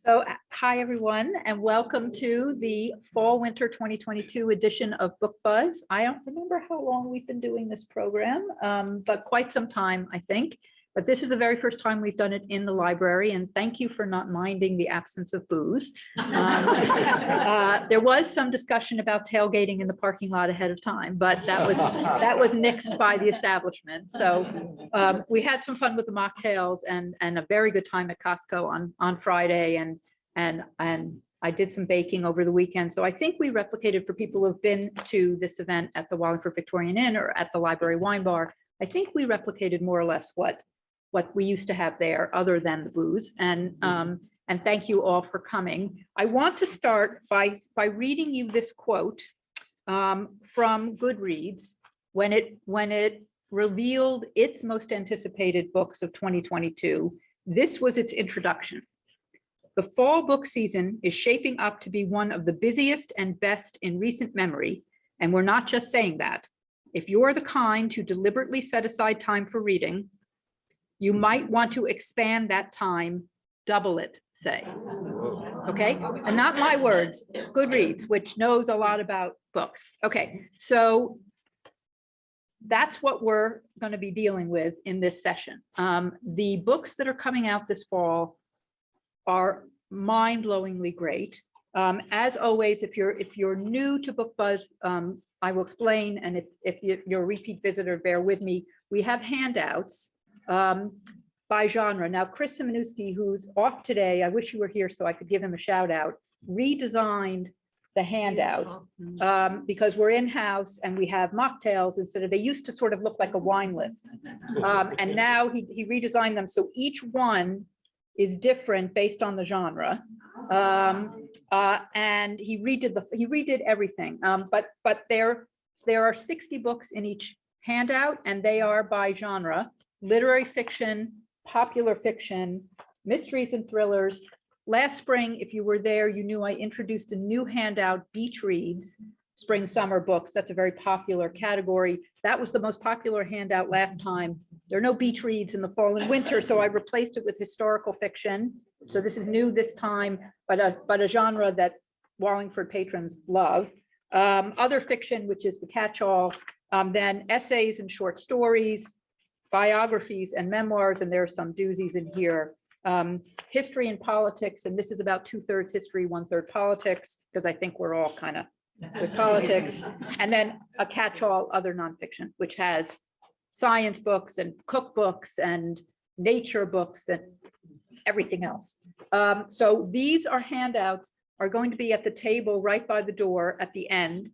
Hi everyone, and welcome to the Fall Winter 2022 edition of Book Buzz. I don't remember how long we've been doing this program, but quite some time, I think. But this is the very first time we've done it in the library, and thank you for not minding the absence of booze. There was some discussion about tailgating in the parking lot ahead of time, but that was nixed by the establishment. So we had some fun with the mocktails and a very good time at Costco on Friday, and I did some baking over the weekend. So I think we replicated, for people who've been to this event at the Wallingford Victorian Inn or at the Library Wine Bar, I think we replicated more or less what we used to have there, other than the booze. And thank you all for coming. I want to start by reading you this quote from Goodreads when it revealed its most anticipated books of 2022. This was its introduction. The fall book season is shaping up to be one of the busiest and best in recent memory, and we're not just saying that. If you're the kind to deliberately set aside time for reading, you might want to expand that time, double it, say. Okay, and not my words, Goodreads, which knows a lot about books. Okay, so that's what we're going to be dealing with in this session. The books that are coming out this fall are mind-blowingly great. As always, if you're new to Book Buzz, I will explain, and if you're a repeat visitor, bear with me. We have handouts by genre. Now, Chris Simonuski, who's off today, I wish you were here so I could give him a shout out, redesigned the handouts because we're in-house and we have mocktails instead of, they used to sort of look like a wine list. And now he redesigned them. So each one is different based on the genre. And he redid everything. But there are 60 books in each handout, and they are by genre: literary fiction, popular fiction, mysteries and thrillers. Last spring, if you were there, you knew I introduced a new handout, Beach Reads, spring summer books. That's a very popular category. That was the most popular handout last time. There are no beach reads in the fall and winter, so I replaced it with historical fiction. So this is new this time, but a genre that Wallingford patrons love. Other fiction, which is the catch-all, then essays and short stories, biographies and memoirs, and there are some doozies in here. History and politics, and this is about 2/3 history, 1/3 politics, because I think we're all kind of with politics. And then a catch-all other nonfiction, which has science books and cookbooks and nature books and everything else. So these handouts are going to be at the table right by the door at the end.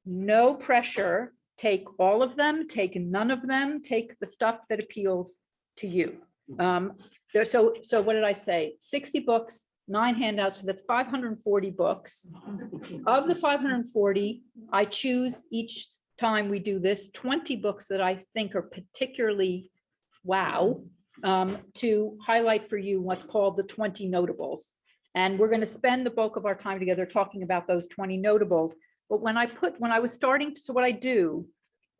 No pressure. Take all of them, take none of them, take the stuff that appeals to you. So what did I say? 60 books, 9 handouts, so that's 540 books. Of the 540, I choose each time we do this 20 books that I think are particularly wow, to highlight for you what's called the 20 notables. And we're going to spend the bulk of our time together talking about those 20 notables. But when I was starting, so what I do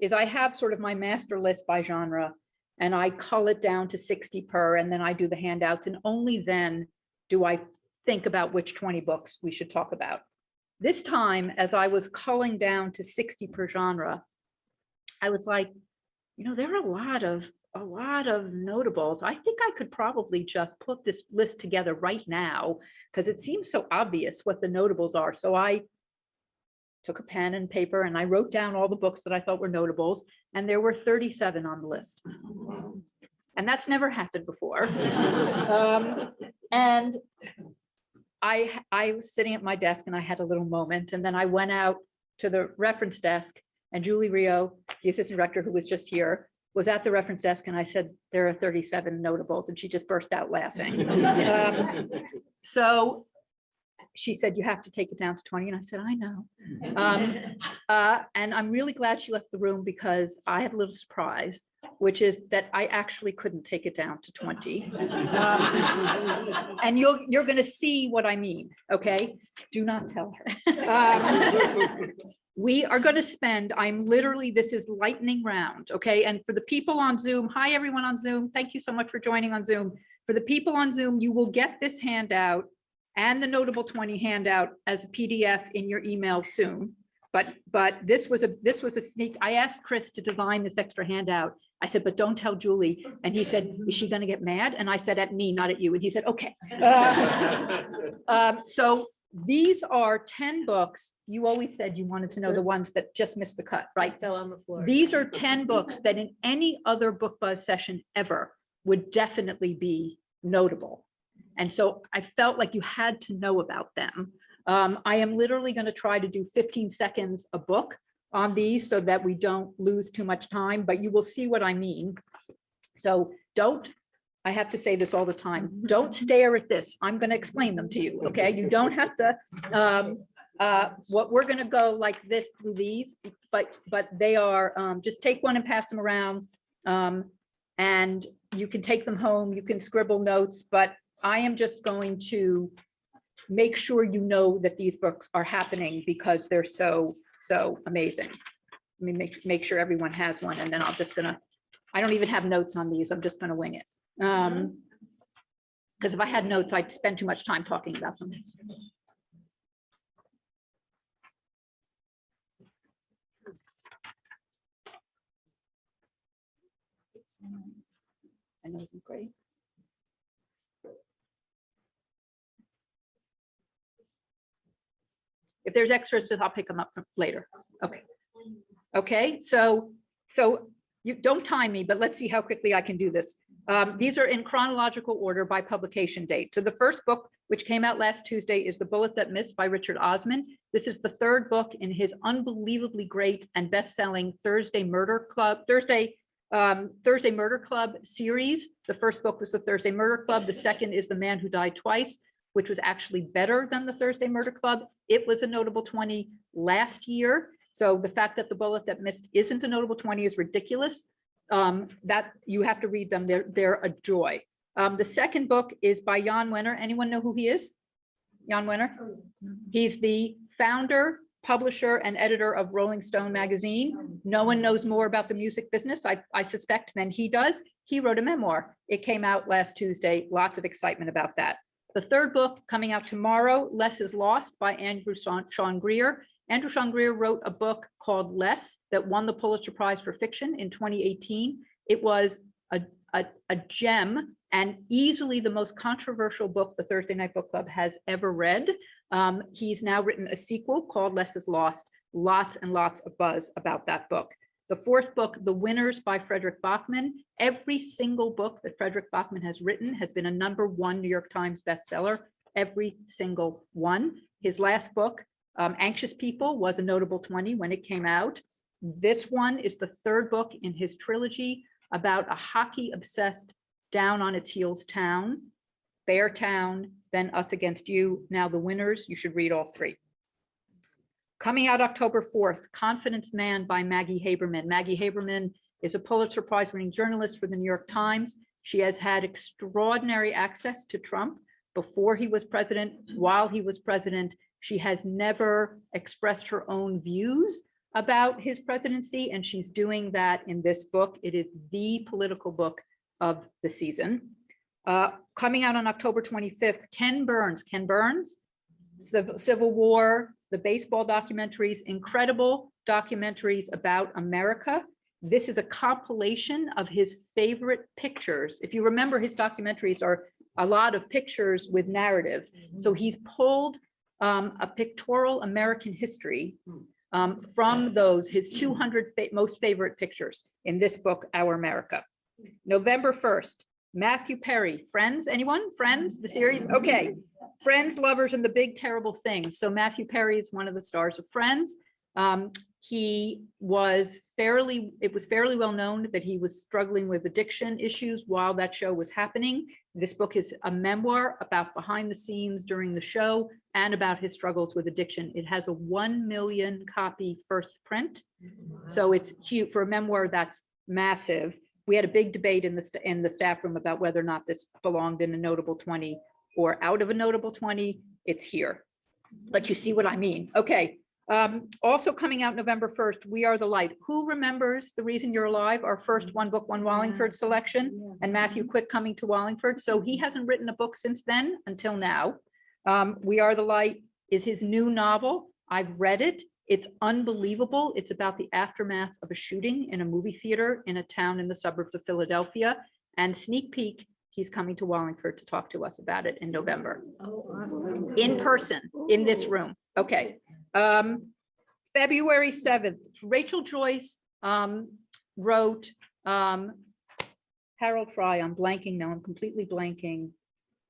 is I have sort of my master list by genre, and I cull it down to 60 per, and then I do the handouts, and only then do I think about which 20 books we should talk about. This time, as I was culling down to 60 per genre, I was like, there are a lot of notables. I think I could probably just put this list together right now because it seems so obvious what the notables are. So I took a pen and paper and I wrote down all the books that I thought were notables, and there were 37 on the list. And that's never happened before. And I was sitting at my desk and I had a little moment, and then I went out to the reference desk, and Julie Rio, the assistant director who was just here, was at the reference desk, and I said, there are 37 notables, and she just burst out laughing. So she said, you have to take it down to 20. And I said, I know. And I'm really glad she left the room, because I have a little surprise, which is that I actually couldn't take it down to 20. And you're going to see what I mean. Okay. Do not tell her. We are going to spend, this is lightning round. Okay. And for the people on Zoom, hi, everyone on Zoom. Thank you so much for joining on Zoom. For the people on Zoom, you will get this handout and the Notable 20 handout as a PDF in your email soon. But this was a sneak. I asked Chris to design this extra handout. I said, but don't tell Julie. And he said, is she going to get mad? And I said, at me, not at you. And he said, okay. So these are 10 books. You always said you wanted to know the ones that just missed the cut, right? Fell on the floor. These are 10 books that in any other book buzz session ever would definitely be notable. And so I felt like you had to know about them. I am literally going to try to do 15 seconds a book on these so that we don't lose too much time, but you will see what I mean. So don't, I have to say this all the time, don't stare at this. I'm going to explain them to you, okay? You don't have to, what we're going to go like this through these, but they are, just take one and pass them around, and you can take them home, you can scribble notes, but I am just going to make sure you know that these books are happening because they're so amazing. Let me make sure everyone has one, and then I don't even have notes on these. I'm just gonna wing it. Because if I had notes, I'd spend too much time talking about them. I know isn't great. If there's extras, I'll pick them up from later. Okay. Okay, so you don't time me, but let's see how quickly I can do this. These are in chronological order by publication date. So the first book, which came out last Tuesday, is The Bullet That Missed by Richard Osman. This is the third book in his unbelievably great and best-selling Thursday Murder Club series. The first book was The Thursday Murder Club. The second is The Man Who Died Twice, which was actually better than The Thursday Murder Club. It was a notable 20 last year. So the fact that The Bullet That Missed isn't a notable 20 is ridiculous. That you have to read them. They're a joy. The second book is by Jan Wenner. Anyone know who he is? Jan Wenner? He's the founder, publisher, and editor of Rolling Stone magazine. No one knows more about the music business, I suspect, than he does. He wrote a memoir. It came out last Tuesday. Lots of excitement about that. The third book coming out tomorrow, Less is Lost by Andrew Sean Greer. Andrew Sean Greer wrote a book called Less that won the Pulitzer Prize for Fiction in 2018. It was a gem and easily the most controversial book the Thursday Night Book Club has ever read. He's now written a sequel called Less is Lost. Lots and lots of buzz about that book. The fourth book, The Winners by Frederick Bachman. Every single book that Frederick Bachman has written has been a #1 New York Times bestseller. Every single one. His last book, Anxious People, was a notable 20 when it came out. This one is the third book in his trilogy about a hockey-obsessed, down on its heels town. Bear Town, then Us Against You, now The Winners. You should read all three. Coming out October 4th, Confidence Man by Maggie Haberman. Maggie Haberman is a Pulitzer Prize winning journalist for the New York Times. She has had extraordinary access to Trump before he was president, while he was president. She has never expressed her own views about his presidency, and she's doing that in this book. It is the political book of the season. Coming out on October 25th, Ken Burns, Civil War, the baseball documentaries, incredible documentaries about America. This is a compilation of his favorite pictures. If you remember, his documentaries are a lot of pictures with narrative. So he's pulled a pictorial American history from those, his 200 most favorite pictures in this book, Our America. November 1st, Matthew Perry, Friends, anyone? Friends, the series? Okay, Friends, Lovers, and the Big Terrible Thing. So Matthew Perry is one of the stars of Friends. It was fairly well known that he was struggling with addiction issues while that show was happening. This book is a memoir about behind the scenes during the show and about his struggles with addiction. It has a 1 million copy first print. So it's huge for a memoir. That's massive. We had a big debate in the staff room about whether or not this belonged in a notable 20 or out of a notable 20. It's here, but you see what I mean. Okay. Also coming out November 1st, We Are the Light. Who remembers The Reason You're Alive, our first One Book, One Wallingford selection, and Matthew Quick coming to Wallingford? So he hasn't written a book since then until now. We Are the Light is his new novel. I've read it. It's unbelievable. It's about the aftermath of a shooting in a movie theater in a town in the suburbs of Philadelphia. And sneak peek, he's coming to Wallingford to talk to us about it in November. Oh, awesome. In person, in this room. Okay. February 7th, Rachel Joyce wrote Harold Fry. I'm blanking now. I'm completely blanking.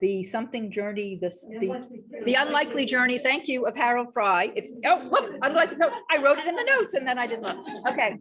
The something journey, the unlikely journey, thank you, of Harold Fry. It's, unlikely, no, I wrote it in the notes and then I didn't look. Okay.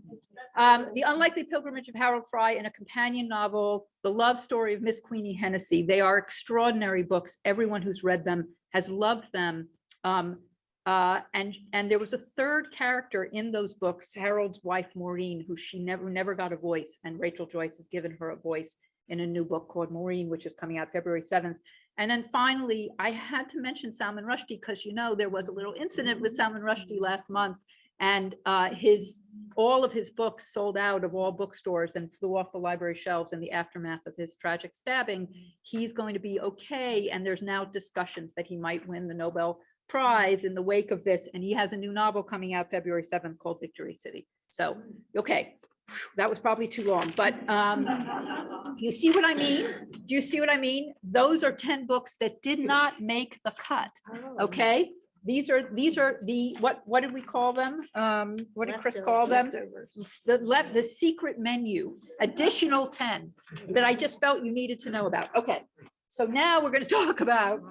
The Unlikely Pilgrimage of Harold Fry, and a companion novel, The Love Story of Miss Queenie Hennessy. They are extraordinary books. Everyone who's read them has loved them. And there was a third character in those books, Harold's wife, Maureen, who she never got a voice. And Rachel Joyce has given her a voice in a new book called Maureen, which is coming out February 7th. And then finally, I had to mention Salman Rushdie because, you know, there was a little incident with Salman Rushdie last month, and all of his books sold out of all bookstores and flew off the library shelves in the aftermath of his tragic stabbing. He's going to be okay, and there's now discussions that he might win the Nobel Prize in the wake of this, and he has a new novel coming out February 7th called Victory City. So, okay. That was probably too long, but you see what I mean? Do you see what I mean? Those are 10 books that did not make the cut. Okay. These are the, what did we call them? What did Chris call them? The secret menu, additional 10 that I just felt you needed to know about. Okay. So now we're going to talk about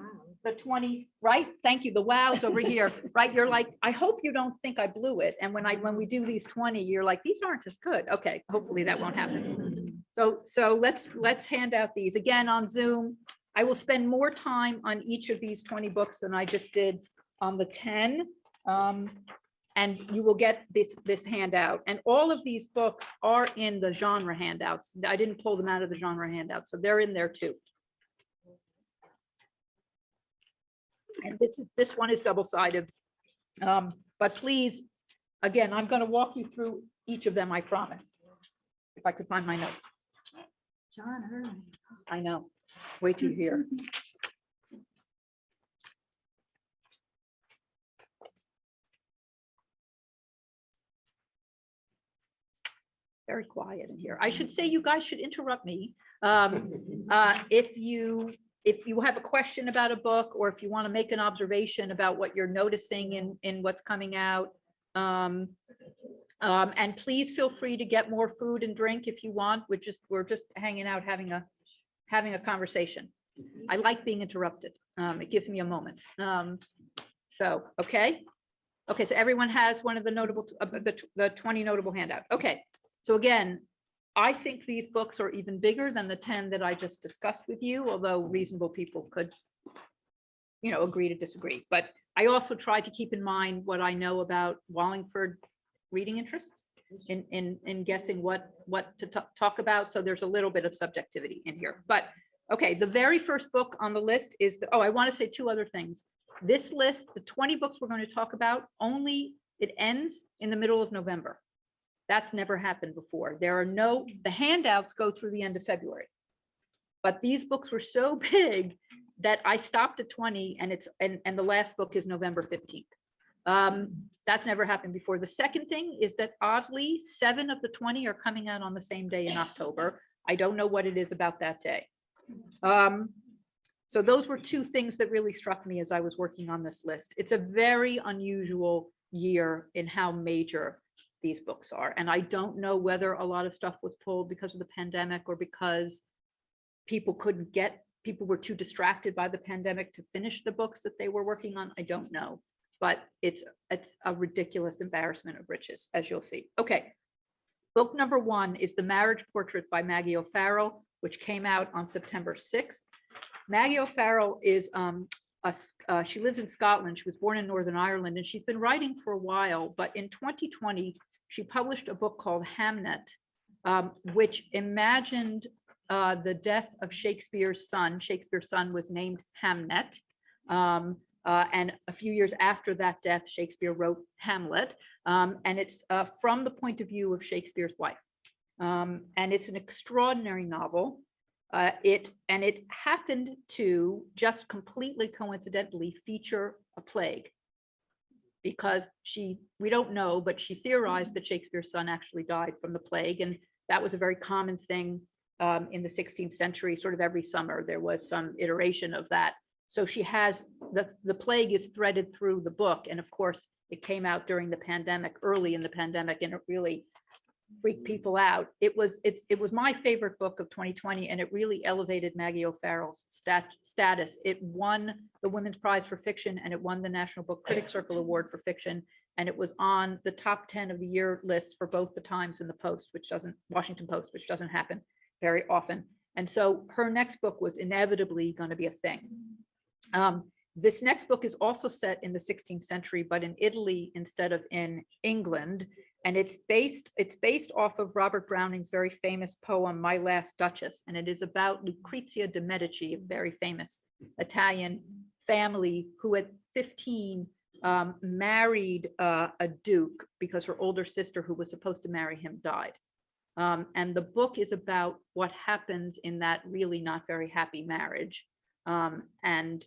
the 20, right? Thank you. The wows over here, right? You're like, I hope you don't think I blew it. And when we do these 20, you're like, these aren't as good. Okay, hopefully that won't happen. So let's hand out these again on Zoom. I will spend more time on each of these 20 books than I just did on the 10. And you will get this handout. And all of these books are in the genre handouts. I didn't pull them out of the genre handout, so they're in there too. And this one is double-sided, but please, again, I'm going to walk you through each of them, I promise, if I could find my notes. John Hurley. I know, wait till you hear. Very quiet in here. I should say you guys should interrupt me if you have a question about a book, or if you want to make an observation about what you're noticing in what's coming out. And please feel free to get more food and drink if you want. We're just hanging out, having a conversation. I like being interrupted. It gives me a moment. So, okay. So everyone has one of the notable, the 20 notable handout. Okay. So again, I think these books are even bigger than the 10 that I just discussed with you, although reasonable people could, you know, agree to disagree. But I also tried to keep in mind what I know about Wallingford reading interests in guessing what to talk about. So there's a little bit of subjectivity in here. But okay, the very first book on the list is I want to say two other things. This list, the 20 books we're going to talk about, it ends in the middle of November. That's never happened before. The handouts go through the end of February. But these books were so big that I stopped at 20, and the last book is November 15th. That's never happened before. The second thing is that oddly, 7 of the 20 are coming out on the same day in October. I don't know what it is about that day. So those were two things that really struck me as I was working on this list. It's a very unusual year in how major these books are. And I don't know whether a lot of stuff was pulled because of the pandemic or because people were too distracted by the pandemic to finish the books that they were working on. I don't know, but it's a ridiculous embarrassment of riches, as you'll see. Okay. Book number 1 is The Marriage Portrait by Maggie O'Farrell, which came out on September 6th. Maggie O'Farrell is she lives in Scotland. She was born in Northern Ireland, and she's been writing for a while, but in 2020, she published a book called Hamnet, which imagined the death of Shakespeare's son. Shakespeare's son was named Hamnet. And a few years after that death, Shakespeare wrote Hamlet. And it's from the point of view of Shakespeare's wife. And it's an extraordinary novel. it happened to just completely coincidentally feature a plague, because we don't know, but she theorized that Shakespeare's son actually died from the plague. And that was a very common thing in the 16th century. Sort of every summer there was some iteration of that. So she has the plague is threaded through the book. And of course, it came out during the pandemic, early in the pandemic, and it really freaked people out. It was my favorite book of 2020, and it really elevated Maggie O'Farrell's status. It won the Women's Prize for Fiction, and it won the National Book Critics Circle Award for Fiction, and it was on the top 10 of the year list for both the Times and the Post, Washington Post, which doesn't happen very often. And so her next book was inevitably going to be a thing. This next book is also set in the 16th century, but in Italy instead of in England. And it's based off of Robert Browning's very famous poem, My Last Duchess. And it is about Lucrezia de Medici, a very famous Italian family who at 15 married a duke because her older sister, who was supposed to marry him, died. And the book is about what happens in that really not very happy marriage. And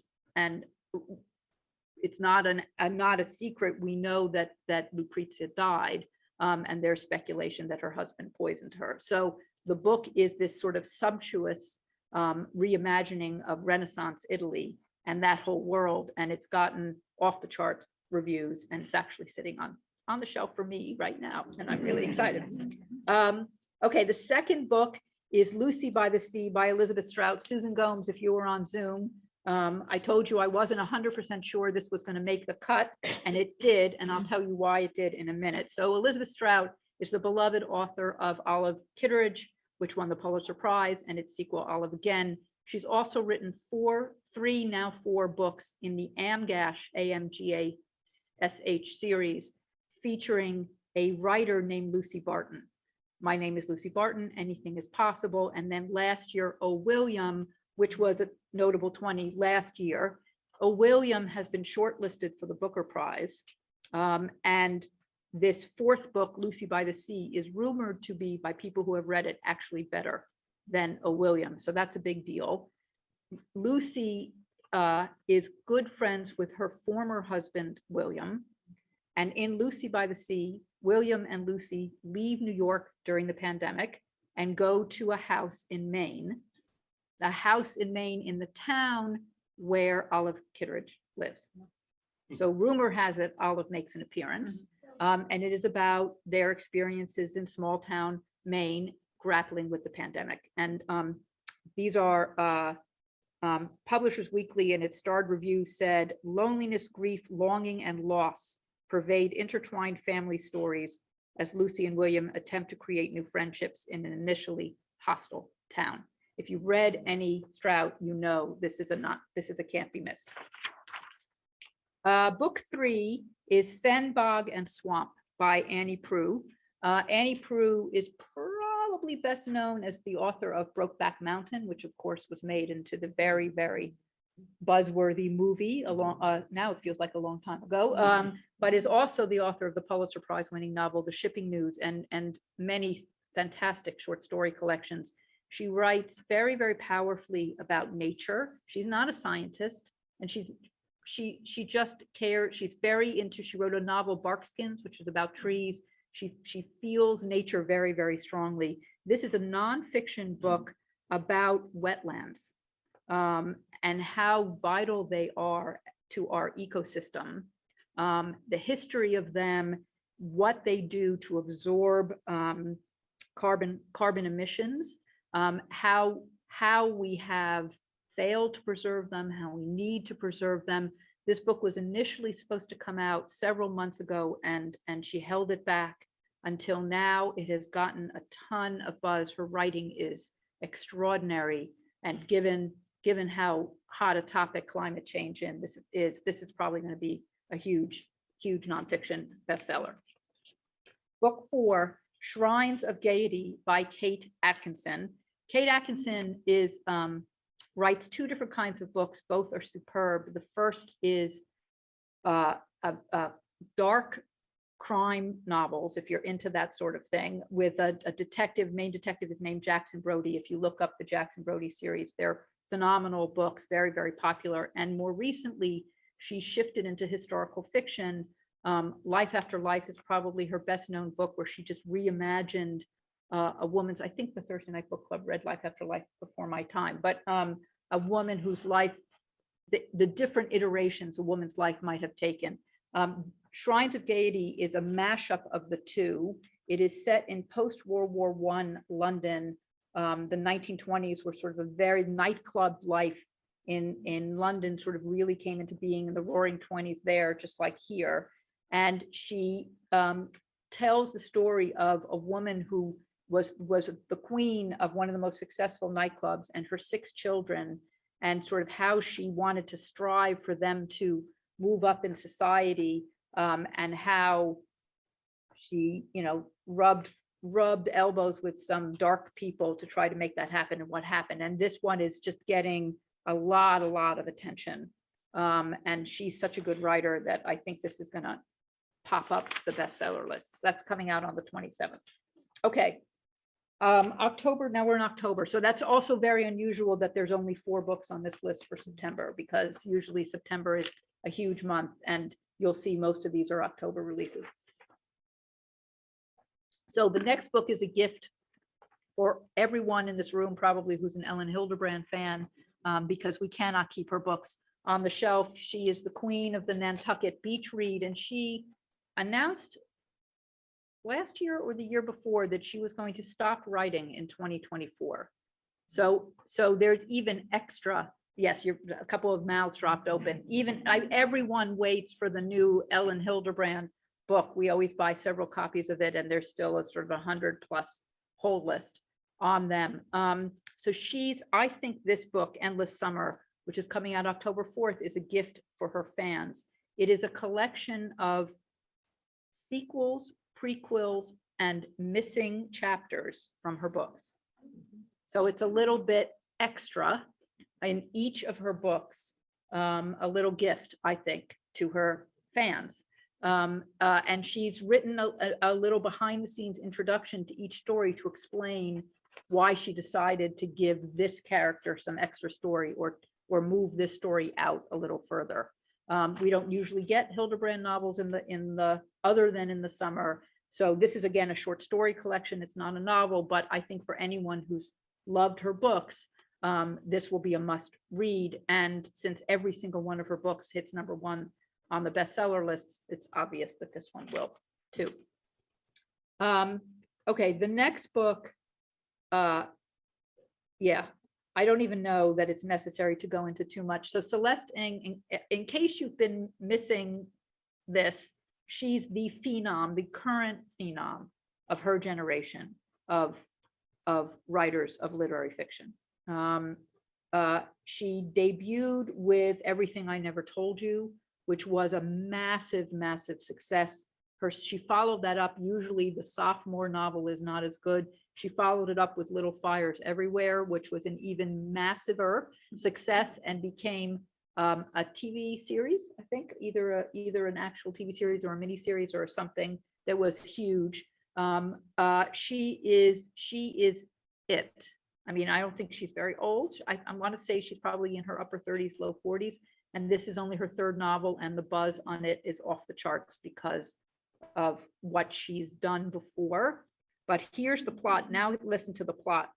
it's not a secret. We know that Lucrezia died. And there's speculation that her husband poisoned her. So the book is this sort of sumptuous reimagining of Renaissance Italy and that whole world. And it's gotten off the chart reviews, and it's actually sitting on the shelf for me right now. And I'm really excited. Okay, the second book is Lucy by the Sea by Elizabeth Strout. Susan Gomes, if you were on Zoom, I told you I wasn't 100% sure this was going to make the cut, and it did, and I'll tell you why it did in a minute. So Elizabeth Strout is the beloved author of Olive Kitteridge, which won the Pulitzer Prize, and its sequel, Olive Again. She's also written three, now four books in the AMGASH, AMGASH series, featuring a writer named Lucy Barton. My name is Lucy Barton, anything is possible. And then last year, O. William, which was a notable 20 last year. O. William has been shortlisted for the Booker Prize. And this fourth book, Lucy by the Sea, is rumored to be, by people who have read it, actually better than O. William. So that's a big deal. Lucy is good friends with her former husband, William. And in Lucy by the Sea, William and Lucy leave New York during the pandemic and go to a house in Maine. A house in Maine in the town where Olive Kitteridge lives. So rumor has it Olive makes an appearance, and it is about their experiences in small town Maine grappling with the pandemic. And these are Publishers Weekly, and its starred review said, loneliness, grief, longing, and loss pervade intertwined family stories as Lucy and William attempt to create new friendships in an initially hostile town. If you've read any Strout, you know this is a can't be missed. Book 3 is Fen, Bog, and Swamp by Annie Proulx. Annie Proulx is probably best known as the author of Brokeback Mountain, which of course was made into the very, very buzzworthy movie now it feels like a long time ago, but is also the author of the Pulitzer Prize winning novel, The Shipping News, and many fantastic short story collections. She writes very, very powerfully about nature. She's not a scientist, and she just cares. She's very into, she wrote a novel, Barkskins, which is about trees. She feels nature very, very strongly. This is a nonfiction book about wetlands and how vital they are to our ecosystem, the history of them, what they do to absorb carbon emissions, how we have failed to preserve them, how we need to preserve them. This book was initially supposed to come out several months ago, and she held it back until now. It has gotten a ton of buzz. Her writing is extraordinary, and given how hot a topic climate change is, this is probably going to be a huge nonfiction bestseller. Book 4, Shrines of Gaiety by Kate Atkinson. Kate Atkinson writes two different kinds of books. Both are superb. The first is a dark crime novels, if you're into that sort of thing, with a detective. Main detective is named Jackson Brody. If you look up the Jackson Brody series, they're phenomenal books, very, very popular. And more recently, she shifted into historical fiction. Life After Life is probably her best known book, where she just reimagined a woman's, I think the Thursday Night Book Club read Life After Life before my time, but a woman whose life, the different iterations a woman's life might have taken. Shrines of Gaiety is a mashup of the two. It is set in post-World War I London. The 1920s were sort of a very nightclub life in London, sort of really came into being in the roaring 20s there, just like here. And she tells the story of a woman who was the queen of one of the most successful nightclubs, and her 6 children, and sort of how she wanted to strive for them to move up in society, and how she, rubbed elbows with some dark people to try to make that happen, and what happened. And this one is just getting a lot of attention. And she's such a good writer that I think this is gonna pop up the bestseller lists. That's coming out on the 27th. Okay. October, now we're in October. So that's also very unusual that there's only 4 books on this list for September, because usually September is a huge month, and you'll see most of these are October releases. So the next book is a gift for everyone in this room, probably, who's an Ellen Hilderbrand fan, because we cannot keep her books on the shelf. She is the queen of the Nantucket beach read, and she announced last year or the year before that she was going to stop writing in 2024. So there's even extra. Yes, a couple of mouths dropped open. Everyone waits for the new Ellen Hilderbrand book. We always buy several copies of it, and there's still a sort of 100+ hold list on them. So I think this book, Endless Summer, which is coming out October 4th, is a gift for her fans. It is a collection of sequels, prequels, and missing chapters from her books. So it's a little bit extra in each of her books, a little gift, I think, to her fans. And she's written a little behind the scenes introduction to each story to explain why she decided to give this character some extra story, or move this story out a little further. We don't usually get Hilderbrand novels in the other than in the summer. So this is, again, a short story collection. It's not a novel, but I think for anyone who's loved her books, this will be a must read. And since every single one of her books hits #1 on the bestseller lists, it's obvious that this one will too. Okay, the next book, yeah, I don't even know that it's necessary to go into too much. So Celeste Ng, in case you've been missing this, she's the phenom, the current phenom of her generation of writers of literary fiction. She debuted with Everything I Never Told You, which was a massive success. She followed that up. Usually the sophomore novel is not as good. She followed it up with Little Fires Everywhere, which was an even massiver success, and became a TV series, I think, either an actual TV series or a mini series or something that was huge. She is it. I mean, I don't think she's very old. I want to say she's probably in her upper 30s, low 40s. And this is only her 3rd novel, and the buzz on it is off the charts because of what she's done before. But here's the plot. Now listen to the plot.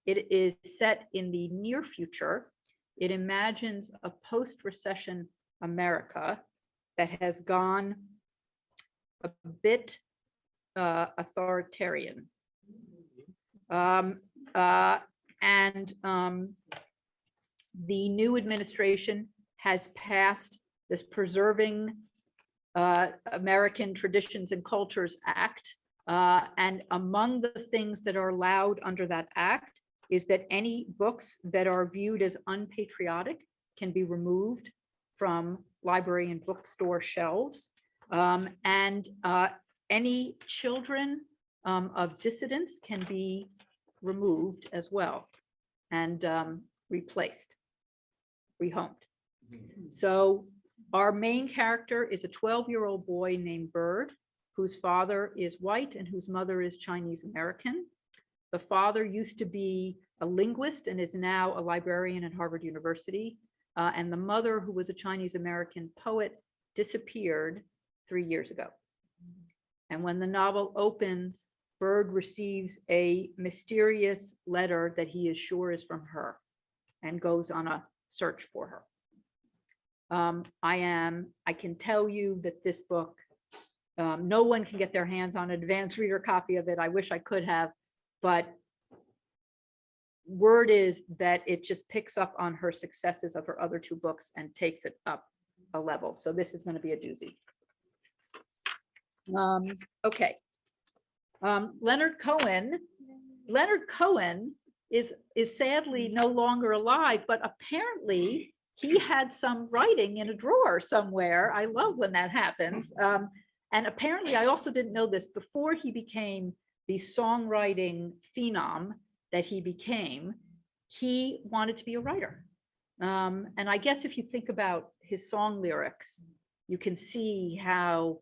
It is set in the near future. It imagines a post-recession America that has gone a bit authoritarian. The new administration has passed this Preserving American Traditions and Cultures Act. And among the things that are allowed under that act is that any books that are viewed as unpatriotic can be removed from library and bookstore shelves. And any children of dissidents can be removed as well and replaced, rehomed. So our main character is a 12-year-old boy named Bird. whose father is white and whose mother is Chinese American. The father used to be a linguist and is now a librarian at Harvard University. And the mother, who was a Chinese American poet, disappeared 3 years ago. And when the novel opens, Bird receives a mysterious letter that he is sure is from her and goes on a search for her. I can tell you that this book, no one can get their hands on an advanced reader copy of it. I wish I could have, but word is that it just picks up on her successes of her other 2 books and takes it up a level. So this is going to be a doozy. Okay. Leonard Cohen. Leonard Cohen is sadly no longer alive, but apparently he had some writing in a drawer somewhere. I love when that happens. And apparently, I also didn't know this, before he became the songwriting phenom that he became, he wanted to be a writer. And I guess if you think about his song lyrics, you can see how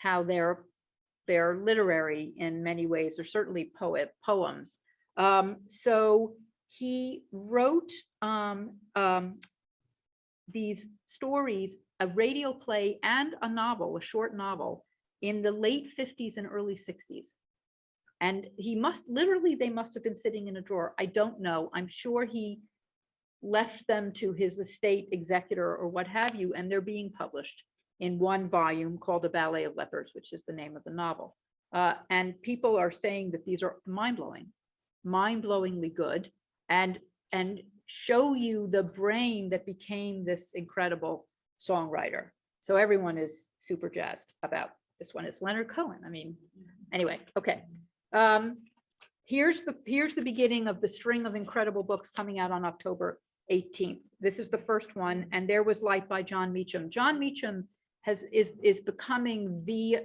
they're literary in many ways, or certainly poems. So he wrote these stories, a radio play and a novel, a short novel, in the late 50s and early 60s. And they must have been sitting in a drawer. I don't know. I'm sure he left them to his estate executor or what have you, and they're being published in one volume called A Ballet of Lepers, which is the name of the novel. And people are saying that these are mind-blowingly good, and show you the brain that became this incredible songwriter. So everyone is super jazzed about this one. Is Leonard Cohen. I mean, anyway, okay. Here's the beginning of the string of incredible books coming out on October 18th. This is the first one, and There Was Light by John Meacham. John Meacham is becoming the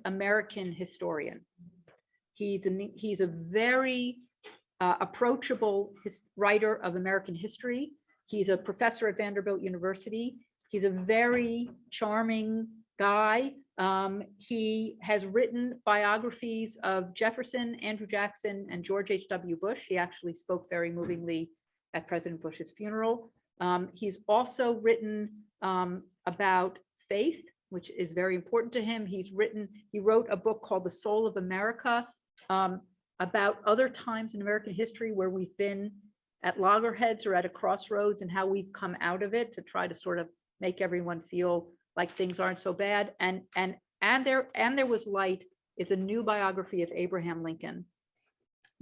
American historian. He's a very approachable writer of American history. He's a professor at Vanderbilt University. He's a very charming guy. He has written biographies of Jefferson, Andrew Jackson, and George H.W. Bush. He actually spoke very movingly at President Bush's funeral. He's also written about faith, which is very important to him. He wrote a book called The Soul of America, about other times in American history where we've been at loggerheads or at a crossroads, and how we've come out of it to try to sort of make everyone feel like things aren't so bad. And There Was Light is a new biography of Abraham Lincoln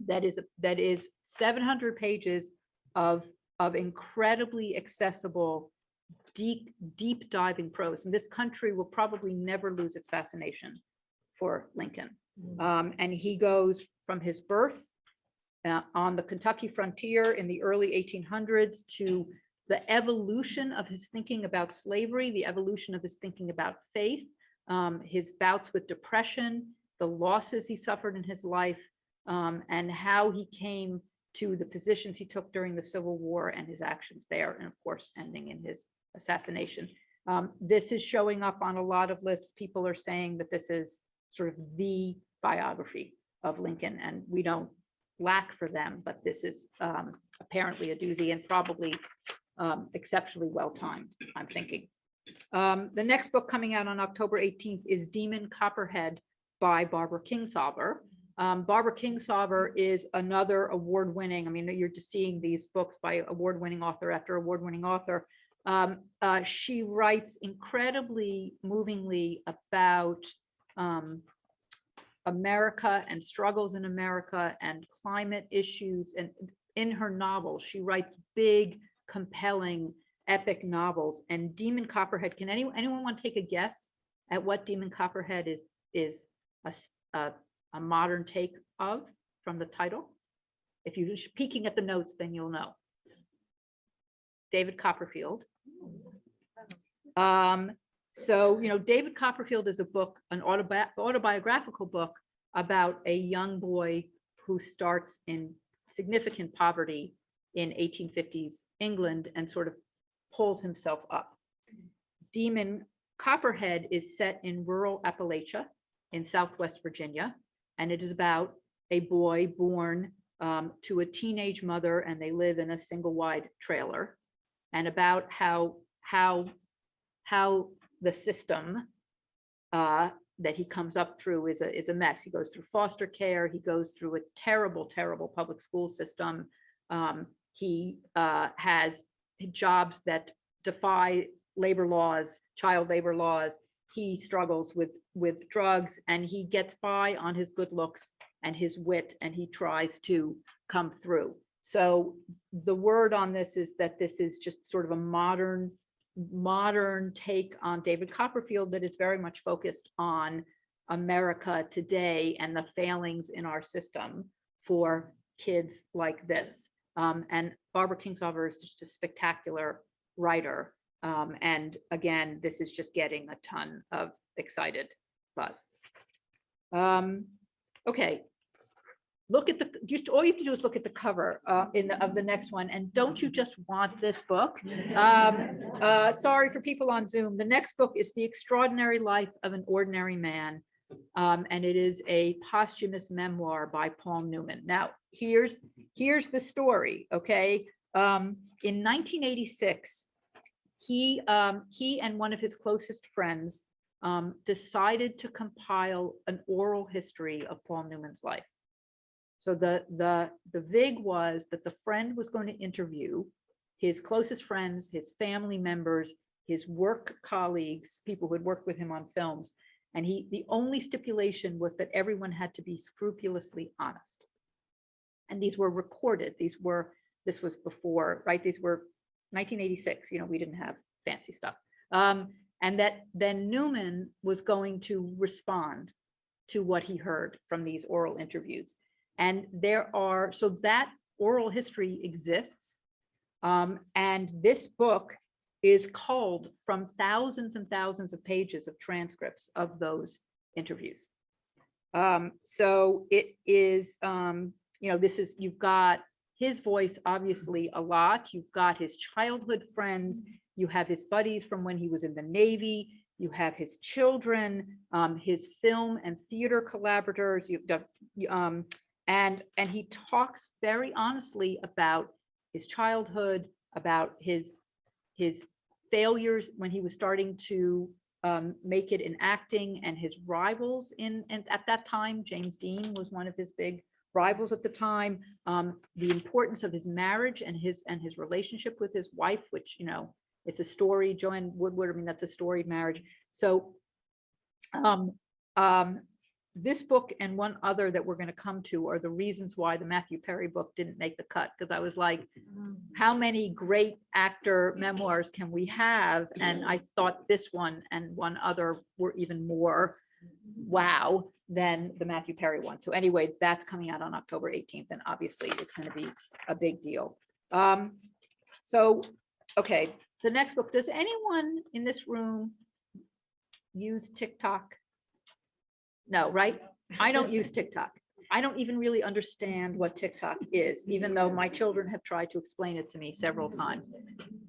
that is 700 pages of incredibly accessible, deep diving prose. And this country will probably never lose its fascination for Lincoln. And he goes from his birth on the Kentucky frontier in the early 1800s to the evolution of his thinking about slavery, the evolution of his thinking about faith, his bouts with depression, the losses he suffered in his life, and how he came to the positions he took during the Civil War and his actions there, and of course, ending in his assassination. This is showing up on a lot of lists. People are saying that this is sort of the biography of Lincoln, and we don't lack for them, but this is apparently a doozy, and probably exceptionally well timed, I'm thinking. The next book coming out on October 18th is Demon Copperhead by Barbara Kingsolver. Barbara Kingsolver is another award-winning, I mean, you're just seeing these books by award-winning author after award-winning author. She writes incredibly movingly about America and struggles in America and climate issues. And in her novels, she writes big, compelling, epic novels. And Demon Copperhead, can anyone want to take a guess at what Demon Copperhead is a modern take of from the title? If you're just peeking at the notes, then you'll know. David Copperfield. So, David Copperfield is a book, an autobiographical book about a young boy who starts in significant poverty in 1850s England and sort of pulls himself up. Demon Copperhead is set in rural Appalachia in Southwest Virginia, and it is about a boy born to a teenage mother, and they live in a single wide trailer, and about how the system that he comes up through is a mess. He goes through foster care. He goes through a terrible, terrible public school system. He has jobs that defy labor laws, child labor laws. He struggles with drugs, and he gets by on his good looks and his wit, and he tries to come through. So the word on this is that this is just sort of a modern take on David Copperfield that is very much focused on America today and the failings in our system for kids like this. And Barbara Kingsolver is just a spectacular writer. And again, this is just getting a ton of excited buzz. Okay. Look at all you have to do is look at the cover of the next one. And don't you just want this book? Sorry for people on Zoom. The next book is The Extraordinary Life of an Ordinary Man. And it is a posthumous memoir by Paul Newman. Now, here's the story, okay? In 1986, he and one of his closest friends decided to compile an oral history of Paul Newman's life. So the vig was that the friend was going to interview his closest friends, his family members, his work colleagues, people who had worked with him on films. And the only stipulation was that everyone had to be scrupulously honest. And these were recorded. This was before, right? These were 1986, we didn't have fancy stuff. And that then Newman was going to respond to what he heard from these oral interviews. And so that oral history exists. And this book is culled from thousands and thousands of pages of transcripts of those interviews. So it is, you've got his voice, obviously, a lot. You've got his childhood friends. You have his buddies from when he was in the Navy. You have his children, his film and theater collaborators. And he talks very honestly about his childhood, about his failures when he was starting to make it in acting, and his rivals and at that time. James Dean was one of his big rivals at the time. The importance of his marriage and his relationship with his wife, which it's a story. Joanne Woodward, that's a storied marriage. So this book and one other that we're going to come to are the reasons why the Matthew Perry book didn't make the cut, because I was like, how many great actor memoirs can we have? And I thought this one and one other were even more wow than the Matthew Perry one. So anyway, that's coming out on October 18th, and obviously it's going to be a big deal. So, okay, the next book. Does anyone in this room use TikTok? No, right? I don't use TikTok. I don't even really understand what TikTok is, even though my children have tried to explain it to me several times.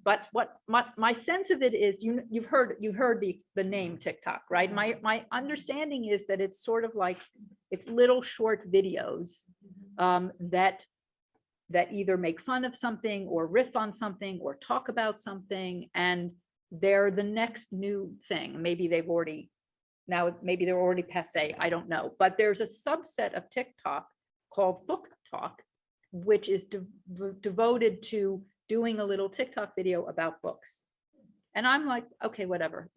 But what my sense of it is, you've heard the name TikTok, right? My understanding is that it's sort of like, it's little short videos that either make fun of something or riff on something or talk about something, and they're the next new thing. Maybe they're already passé, I don't know. But there's a subset of TikTok called Book Talk, which is devoted to doing a little TikTok video about books. And I'm like, okay, whatever,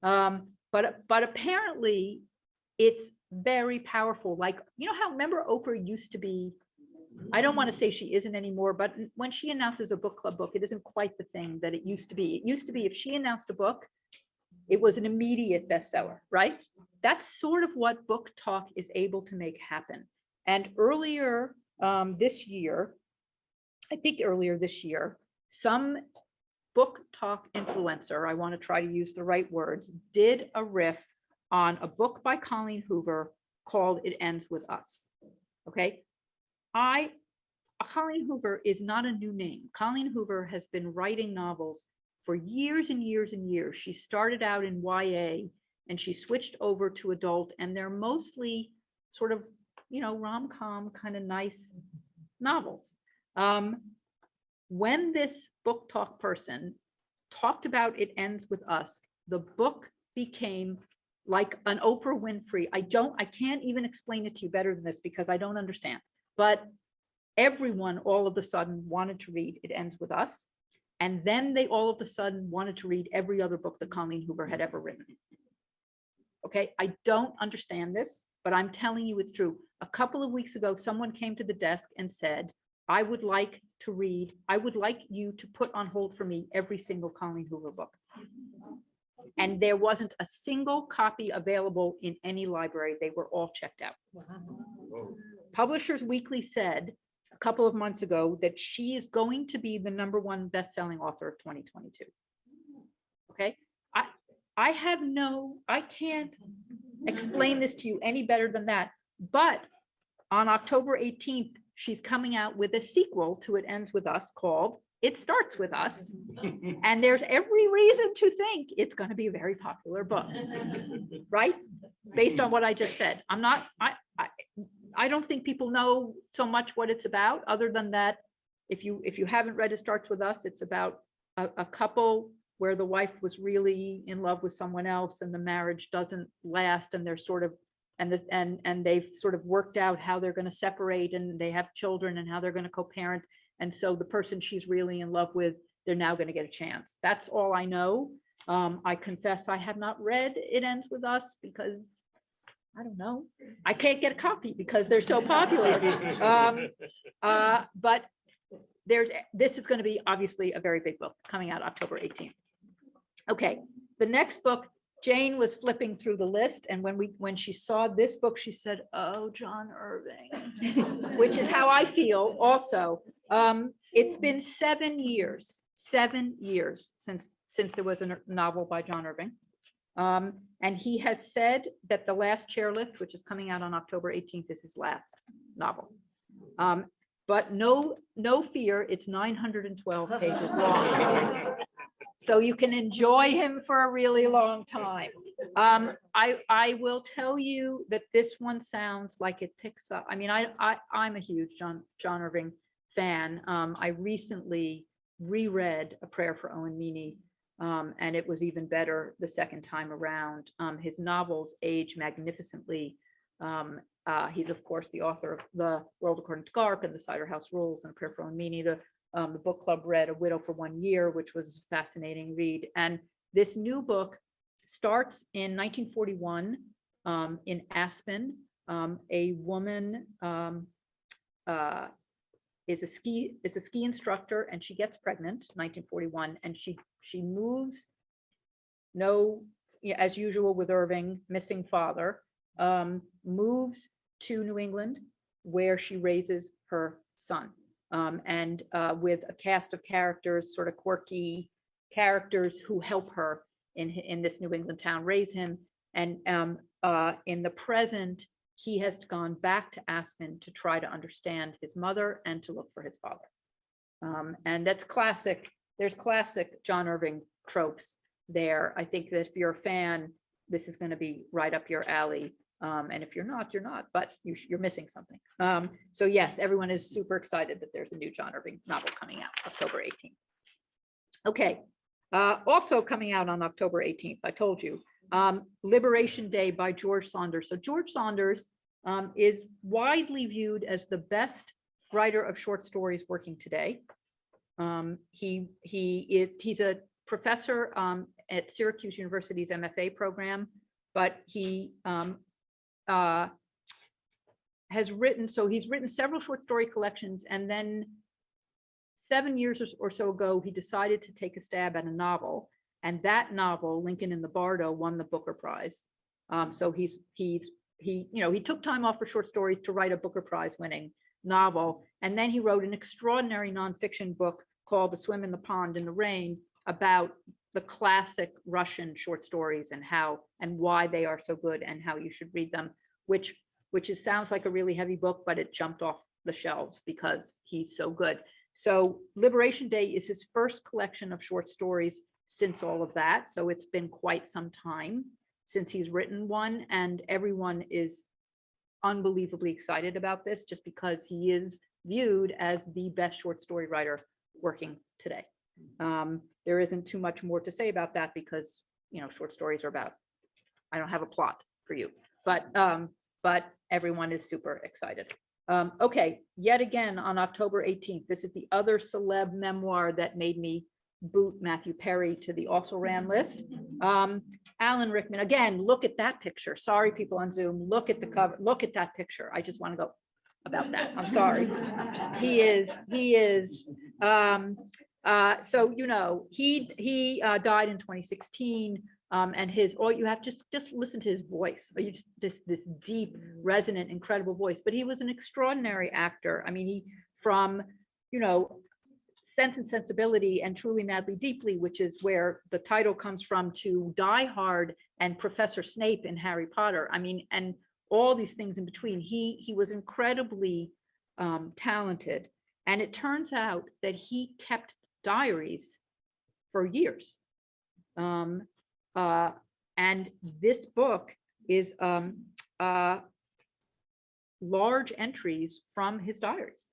but apparently it's very powerful. Like, how, remember Oprah used to be, I don't want to say she isn't anymore, but when she announces a book club book, it isn't quite the thing that it used to be. It used to be if she announced a book, it was an immediate bestseller, right? That's sort of what Book Talk is able to make happen. And earlier this year, some Book Talk influencer, I want to try to use the right words, did a riff on a book by Colleen Hoover called It Ends With Us. Okay. Colleen Hoover is not a new name. Colleen Hoover has been writing novels for years and years and years. She started out in YA and she switched over to adult, and they're mostly sort of, rom-com kind of nice novels. When this book talk person talked about It Ends With Us, the book became like an Oprah Winfrey. I can't even explain it to you better than this because I don't understand. But everyone all of a sudden wanted to read It Ends With Us. And then they all of a sudden wanted to read every other book that Colleen Hoover had ever written. Okay, I don't understand this, but I'm telling you it's true. A couple of weeks ago, someone came to the desk and said, I would like you to put on hold for me every single Colleen Hoover book. And there wasn't a single copy available in any library. They were all checked out. Whoa. Publishers Weekly said a couple of months ago that she is going to be the #1 best-selling author of 2022. Okay, I can't explain this to you any better than that. But on October 18th, she's coming out with a sequel to It Ends With Us called It Starts With Us. And there's every reason to think it's going to be a very popular book, right? Based on what I just said. I don't think people know so much what it's about, other than that, if you haven't read It Starts With Us, it's about a couple where the wife was really in love with someone else and the marriage doesn't last, and they're sort of, and they've sort of worked out how they're going to separate, and they have children and how they're going to co-parent. And so the person she's really in love with, they're now going to get a chance. That's all I know. I confess I have not read It Ends With Us because I don't know. I can't get a copy because they're so popular. But this is going to be obviously a very big book coming out October 18th. Okay, the next book, Jane was flipping through the list, and when she saw this book, she said, "Oh, John Irving," which is how I feel also. It's been 7 years since there was a novel by John Irving. And he has said that The Last Chairlift, which is coming out on October 18th, is his last novel. But no fear, it's 912 pages long. So you can enjoy him for a really long time. I will tell you that this one sounds like it picks up. I mean, I'm a huge John Irving fan. I recently reread A Prayer for Owen Meany, and it was even better the second time around. His novels age magnificently. He's of course the author of The World According to Garp and The Cider House Rules and A Prayer for Owen Meany. The book club read A Widow for 1 Year, which was a fascinating read. And this new book starts in 1941 in Aspen. A woman is a ski instructor, and she gets pregnant 1941, and she moves, as usual with Irving, missing father, moves to New England, where she raises her son. And with a cast of characters, sort of quirky characters who help her in this New England town raise him. And in the present, he has gone back to Aspen to try to understand his mother and to look for his father. And that's classic. There's classic John Irving tropes there. I think that if you're a fan, this is going to be right up your alley. And if you're not, you're not, but you're missing something. So yes, everyone is super excited that there's a new John Irving novel coming out October 18th. Okay, also coming out on October 18th, I told you, Liberation Day by George Saunders. So George Saunders is widely viewed as the best writer of short stories working today. He's a professor at Syracuse University's MFA program, but he has written, so he's written several short story collections, and then 7 years or so ago, he decided to take a stab at a novel, and that novel, Lincoln in the Bardo, won the Booker Prize. So he took time off for short stories to write a Booker Prize winning novel, and then he wrote an extraordinary nonfiction book called A Swim in the Pond in the Rain about the classic Russian short stories and how and why they are so good and how you should read them, which sounds like a really heavy book, but it jumped off the shelves because he's so good. So Liberation Day is his first collection of short stories since all of that. So it's been quite some time since he's written one, and everyone is unbelievably excited about this just because he is viewed as the best short story writer working today. There isn't too much more to say about that because, you know, short stories are about, I don't have a plot for you, but everyone is super excited. Okay, yet again on October 18th, this is the other celeb memoir that made me boot Matthew Perry to the also ran list. Alan Rickman, again, look at that picture. Sorry, people on Zoom, look at the cover, look at that picture. I just want to go about that. I'm sorry. He is, so, you know, he died in 2016. And all you have just listen to his voice. You just this deep, resonant, incredible voice. But he was an extraordinary actor. I mean, he from, you know, Sense and Sensibility and Truly Madly Deeply, which is where the title comes from, to Die Hard and Professor Snape in Harry Potter. I mean, and all these things in between. He was incredibly talented. And it turns out that he kept diaries for years. And this book is large entries from his diaries,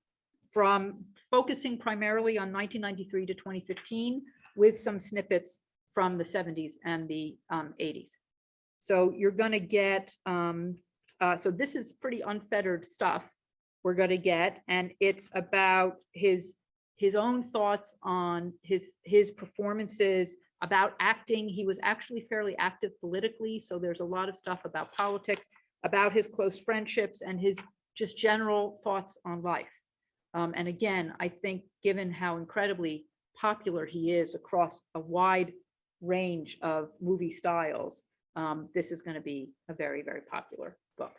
from focusing primarily on 1993 to 2015, with some snippets from the 70s and the 80s. So you're going to get, so this is pretty unfettered stuff we're going to get, and it's about his own thoughts on his performances, about acting. He was actually fairly active politically, so there's a lot of stuff about politics, about his close friendships, and his just general thoughts on life. And again, I think given how incredibly popular he is across a wide range of movie styles, this is going to be a very, very popular book.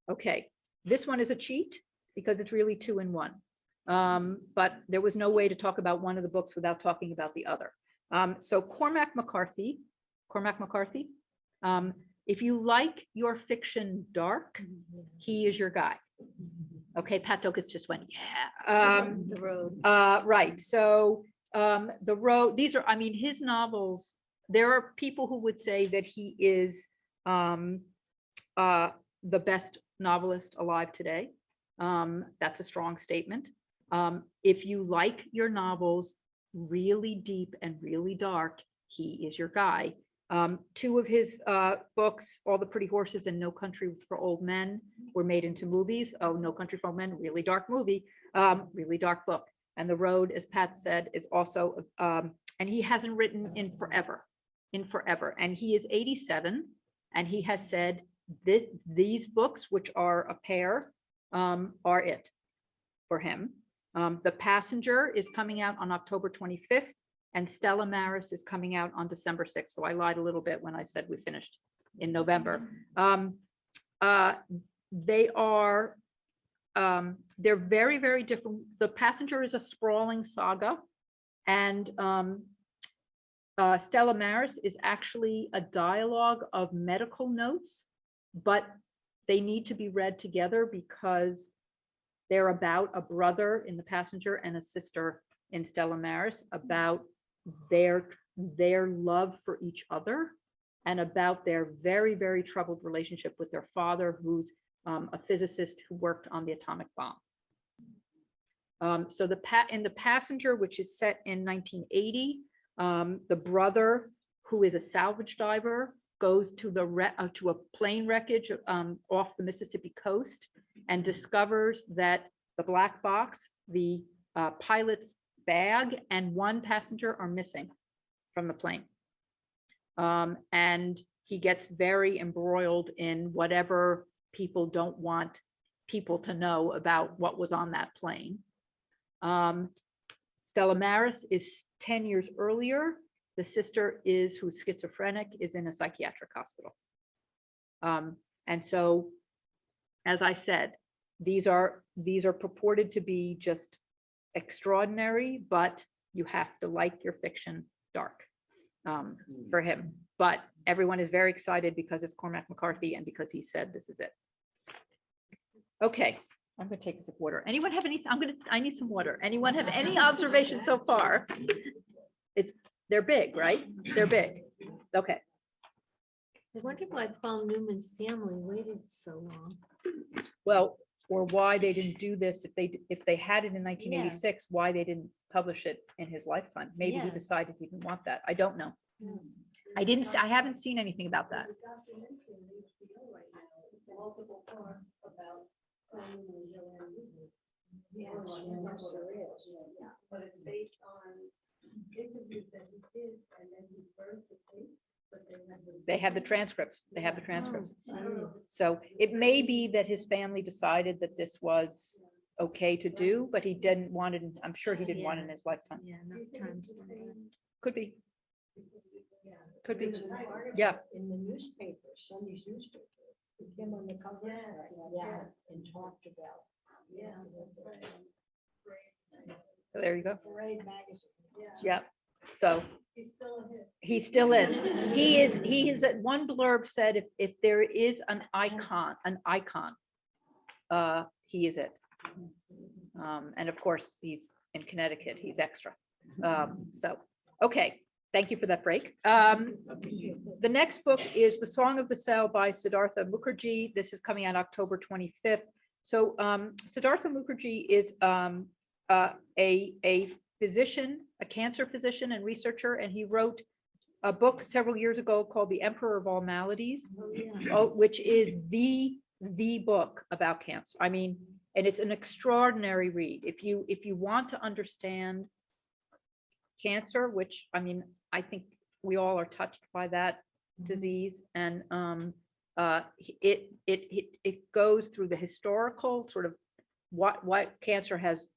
Okay, this one is a cheat because it's really 2 in 1. But there was no way to talk about one of the books without talking about the other. So Cormac McCarthy, if you like your fiction dark, he is your guy. Okay, Pat Dokas just went, yeah. The Road. Right, so The Road, these are, I mean, his novels, there are people who would say that he is the best novelist alive today. That's a strong statement. If you like your novels really deep and really dark, he is your guy. 2 of his books, All the Pretty Horses and No Country for Old Men, were made into movies. Oh, No Country for Old Men, really dark movie, really dark book. And The Road, as Pat said, is also, and he hasn't written in forever. And he is 87, and he has said these books, which are a pair, are it for him. The Passenger is coming out on October 25th, and Stella Maris is coming out on December 6th. So I lied a little bit when I said we finished in November. They are, they're very, very different. The Passenger is a sprawling saga, and Stella Maris is actually a dialogue of medical notes, but they need to be read together because they're about a brother in The Passenger and a sister in Stella Maris, about their love for each other and about their very, very troubled relationship with their father, who's a physicist who worked on the atomic bomb. So in The Passenger, which is set in 1980, the brother, who is a salvage diver, goes to to a plane wreckage off the Mississippi coast and discovers that the black box, the pilot's bag, and 1 passenger are missing from the plane. And he gets very embroiled in whatever people don't want people to know about what was on that plane. Stella Maris is 10 years earlier. The sister who's schizophrenic, is in a psychiatric hospital. And so, as I said, these are purported to be just extraordinary, but you have to like your fiction dark for him. But everyone is very excited because it's Cormac McCarthy and because he said this is it. Okay, I'm gonna take a sip of water. Anyone have any, I need some water. Anyone have any observations so far? They're big, right? They're big. Okay. I wonder why Paul Newman's family waited so long. Well, or why they didn't do this, if they had it in 1986, why they didn't publish it in his lifetime? Maybe he Yeah. decided he didn't want that. I don't know. Hmm. I haven't seen anything about that. But it's based on interviews that he did, and then he burned the tapes, but they never. They have the transcripts. They have the transcripts. Oh, So it may be that his family decided that this was okay to do, but he didn't want it. I'm sure he didn't want it in his lifetime. yeah, enough time to do that. Could be. Could be. Yeah. In the newspaper, Sunday's newspaper, with him on the cover. Yeah, and talked about. Yeah. So there you go. Parade magazine. Yeah. So He's still a hit. he's still in. He is, one blurb said, if there is an icon, he is it. And of course, he's in Connecticut, he's extra. So, okay, thank you for that break. The next book is The Song of the Cell by Siddhartha Mukherjee. This is coming out October 25th. So Siddhartha Mukherjee is a physician, a cancer physician and researcher, and he wrote a book several years ago called The Emperor of All Maladies, which is the book about cancer. I mean, and it's an extraordinary read. If you want to understand cancer, which, I mean, I think we all are touched by that disease, and it goes through the historical sort of what cancer has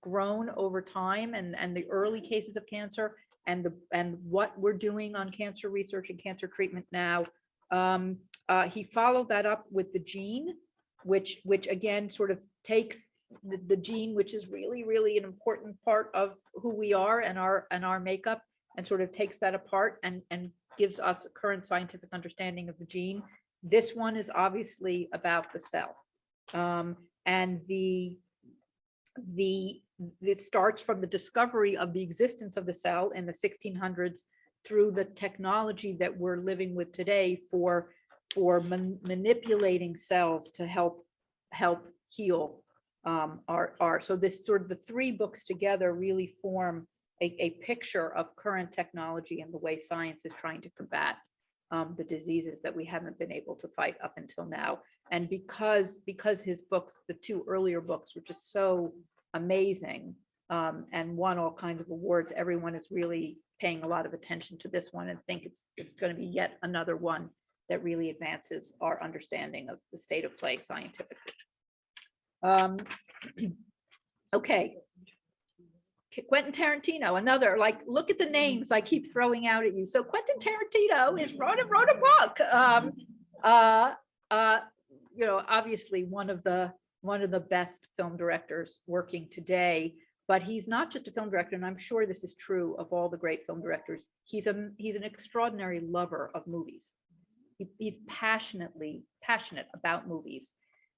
grown over time, and the early cases of cancer, and what we're doing on cancer research and cancer treatment now. He followed that up with the gene, which again sort of takes the gene, which is really an important part of who we are and our makeup, and sort of takes that apart and gives us a current scientific understanding of the gene. This one is obviously about the cell, and this starts from the discovery of the existence of the cell in the 1600s through the technology that we're living with today for manipulating cells to help heal so this sort of the three books together really form a picture of current technology and the way science is trying to combat the diseases that we haven't been able to fight up until now. And because his books, the two earlier books, were just so amazing and won all kinds of awards, everyone is really paying a lot of attention to this one and think it's going to be yet another one that really advances our understanding of the state of play scientifically. Okay. Quentin Tarantino, another, like, look at the names I keep throwing out at you. So Quentin Tarantino wrote a book. You know, obviously one of the best film directors working today, but he's not just a film director, and I'm sure this is true of all the great film directors. He's an extraordinary lover of movies. He's passionate about movies.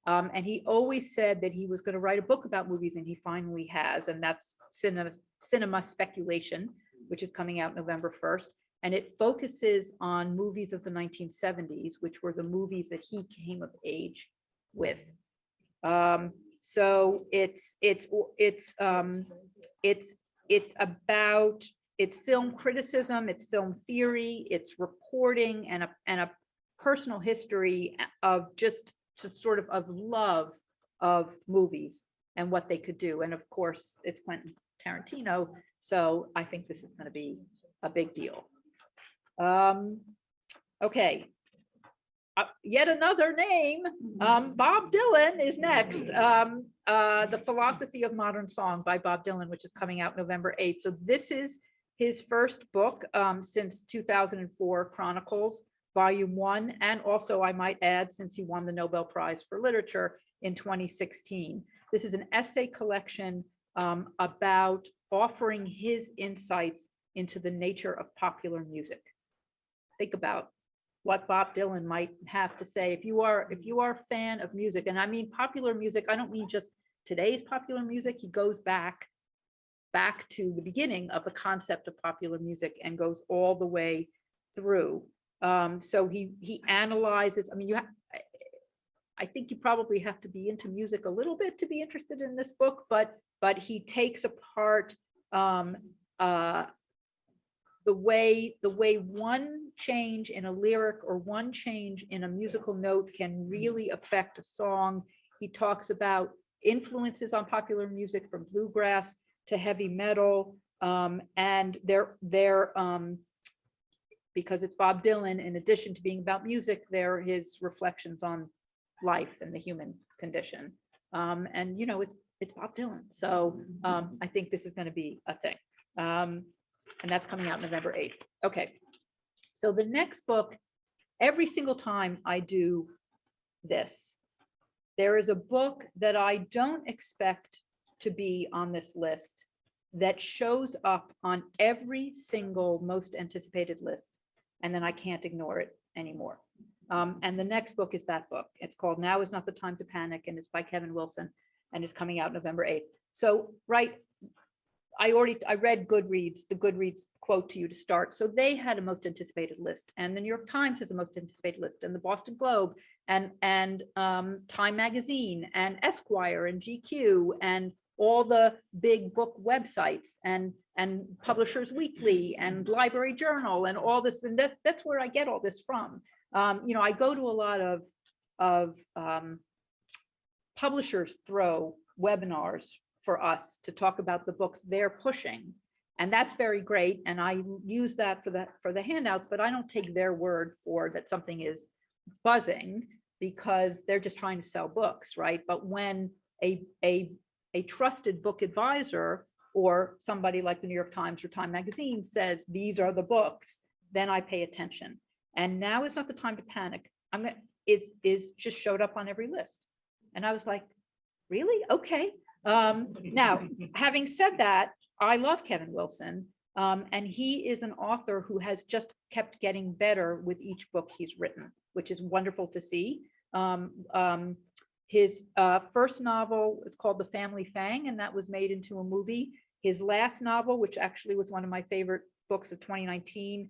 And he always said that he was going to write a book about movies, and he finally has, and that's Cinema Speculation, which is coming out November 1st. And it focuses on movies of the 1970s, which were the movies that he came of age with. So it's film criticism, it's film theory, it's reporting, and a personal history of just sort of love of movies and what they could do. And of course, it's Quentin Tarantino, so I think this is going to be a big deal. Okay. Yet another name, Bob Dylan is next. The Philosophy of Modern Song by Bob Dylan, which is coming out November 8th. So this is his first book since 2004, Chronicles, Volume 1. And also, I might add, since he won the Nobel Prize for Literature in 2016. This is an essay collection about offering his insights into the nature of popular music. Think about what Bob Dylan might have to say. If you are a fan of music, and I mean popular music, I don't mean just today's popular music. He goes back to the beginning of the concept of popular music and goes all the way through. So he analyzes. I mean, I think you probably have to be into music a little bit to be interested in this book, but he takes apart the way one change in a lyric or one change in a musical note can really affect a song. He talks about influences on popular music from bluegrass to heavy metal, and they're because it's Bob Dylan, in addition to being about music, they're his reflections on life and the human condition. And you know, it's Bob Dylan, so I think this is going to be a thing. And that's coming out November 8th. Okay, so the next book, every single time I do this, there is a book that I don't expect to be on this list that shows up on every single most anticipated list, and then I can't ignore it anymore. And the next book is that book. It's called Now Is Not the Time to Panic, and it's by Kevin Wilson, and it's coming out November 8th. So, right, I read Goodreads, the Goodreads quote to you to start. So they had a most anticipated list, and the New York Times has a most anticipated list, and the Boston Globe, and Time Magazine, and Esquire, and GQ, and all the big book websites, and Publishers Weekly, and Library Journal, and all this, and that's where I get all this from. You know, I go to a lot of publishers throw webinars for us to talk about the books they're pushing, and that's very great, and I use that for the handouts, but I don't take their word for that something is buzzing, because they're just trying to sell books, right? But when a trusted book advisor or somebody like the New York Times or Time Magazine says these are the books, then I pay attention. And Now Is Not the Time to Panic. Is just showed up on every list, and I was like, really? Okay. Now, having said that, I love Kevin Wilson, and he is an author who has just kept getting better with each book he's written, which is wonderful to see. His first novel is called The Family Fang, and that was made into a movie. His last novel, which actually was one of my favorite books of 2019,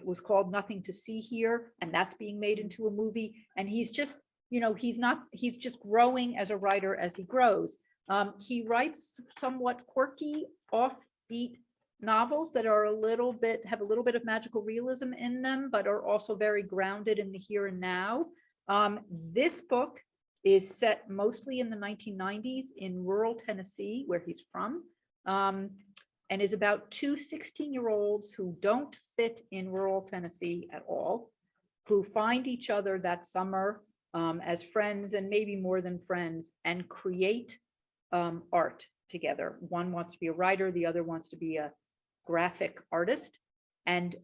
was called Nothing to See Here, and that's being made into a movie. And he's just, you know, he's just growing as a writer as he grows. He writes somewhat quirky, offbeat novels that are have a little bit of magical realism in them, but are also very grounded in the here and now. This book is set mostly in the 1990s in rural Tennessee, where he's from, and is about two 16-year-olds who don't fit in rural Tennessee at all, who find each other that summer as friends, and maybe more than friends, and create art together. One wants to be a writer, the other wants to be a graphic artist, and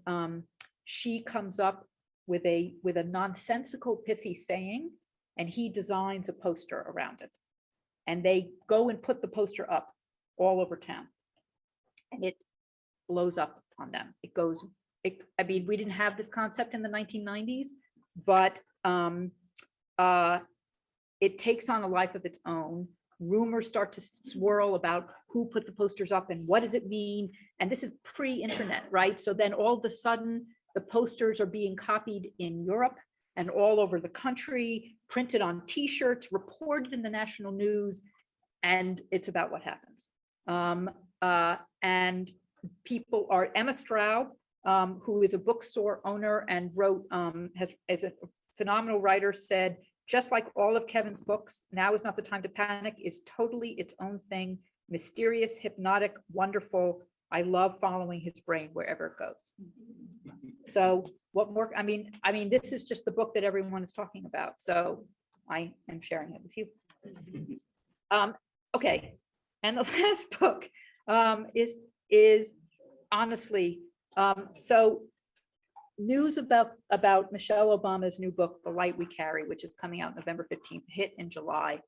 she comes up with a nonsensical, pithy saying, and he designs a poster around it, and they go and put the poster up all over town, and it blows up on them. I mean, we didn't have this concept in the 1990s, but it takes on a life of its own. Rumors start to swirl about who put the posters up and what does it mean. And this is pre-internet, right? So then all of a sudden, the posters are being copied in Europe and all over the country, printed on T-shirts, reported in the national news, and it's about what happens. And people are Emma Straub, who is a bookstore owner and wrote, is a phenomenal writer, said, just like all of Kevin's books, Now Is Not the Time to Panic is totally its own thing, mysterious, hypnotic, wonderful. I love following his brain wherever it goes. So what more? I mean, this is just the book that everyone is talking about. So I am sharing it with you. Okay. And the last book is honestly, so news about Michelle Obama's new book, The Light We Carry, which is coming out November 15th, hit in July.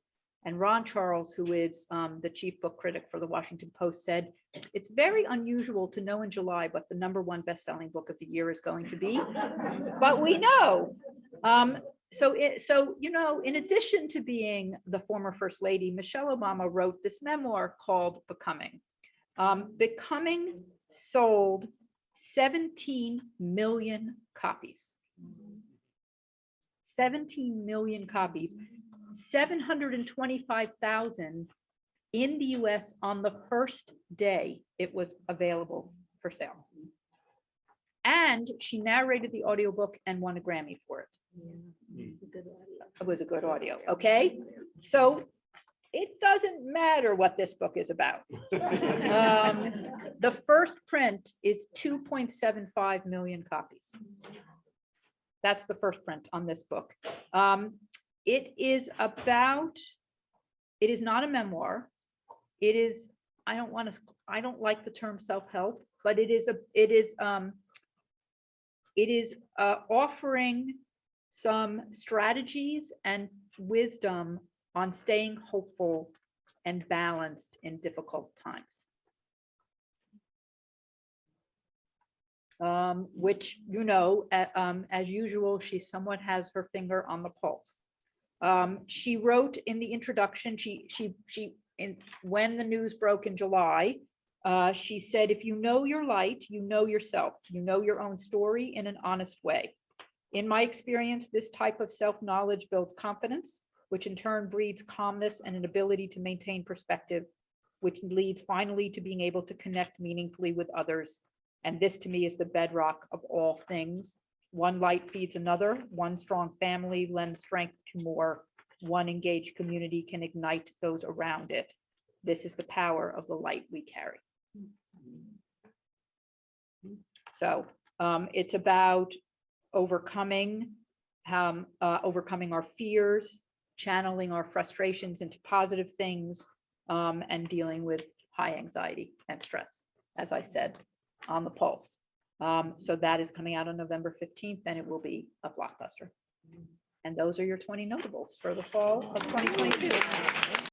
And Ron Charles, who is the chief book critic for the Washington Post, said, it's very unusual to know in July what the #1 best-selling book of the year is going to be, but we know. So, in addition to being the former First Lady, Michelle Obama wrote this memoir called Becoming. Becoming sold 17 million copies. 17 million copies, 725,000 in the US on the first day it was available for sale. And she narrated the audiobook and won a Grammy for it. It's a good audio. It was a good audio, okay? So it doesn't matter what this book is about. The first print is 2.75 million copies. That's the first print on this book. It is not a memoir. It is, I don't like the term self-help, but it is offering some strategies and wisdom on staying hopeful and balanced in difficult times. Which, as usual, she somewhat has her finger on the pulse. She wrote in the introduction, when the news broke in July, she said, if you know your light, you know yourself, you know your own story in an honest way. In my experience, this type of self-knowledge builds confidence, which in turn breeds calmness and an ability to maintain perspective, which leads finally to being able to connect meaningfully with others. And this to me is the bedrock of all things. One light feeds another, one strong family lends strength to more, one engaged community can ignite those around it. This is the power of the light we carry. So it's about overcoming our fears, channeling our frustrations into positive things, and dealing with high anxiety and stress, as I said, on the pulse. So that is coming out on November 15th, and it will be a blockbuster. And those are your 20 notables for the fall of 2022.